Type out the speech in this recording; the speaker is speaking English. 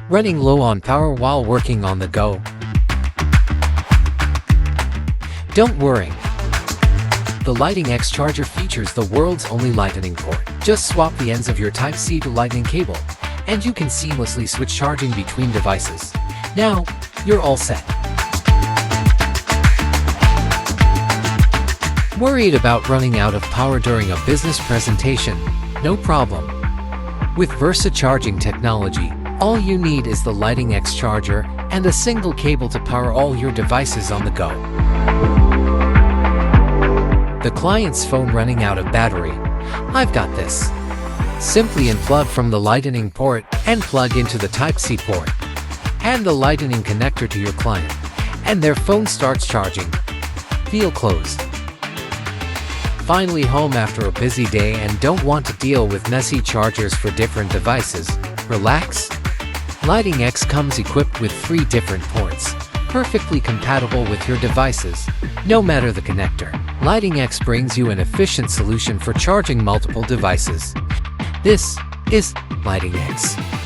Running low on power while working on the go? Don't worry. The LightinX charger features the world's only Lightning port. Just swap the ends of your Type-C to Lightning cable, and you can seamlessly switch charging between devices. Now, you're all set. Worried about running out of power during a business presentation? No problem. With Versa charging technology, all you need is the LightinX charger and a single cable to power all your devices on the go. The client's phone running out of battery? I've got this. Simply unplug from the Lightning port and plug into the Type-C port. Hand the Lightning connector to your client, and their phone starts charging. Feel closed. Finally home after a busy day and don't want to deal with messy chargers for different devices? Relax. LightinX comes equipped with 3 different ports, perfectly compatible with your devices, no matter the connector. LightinX brings you an efficient solution for charging multiple devices. This is LightinX.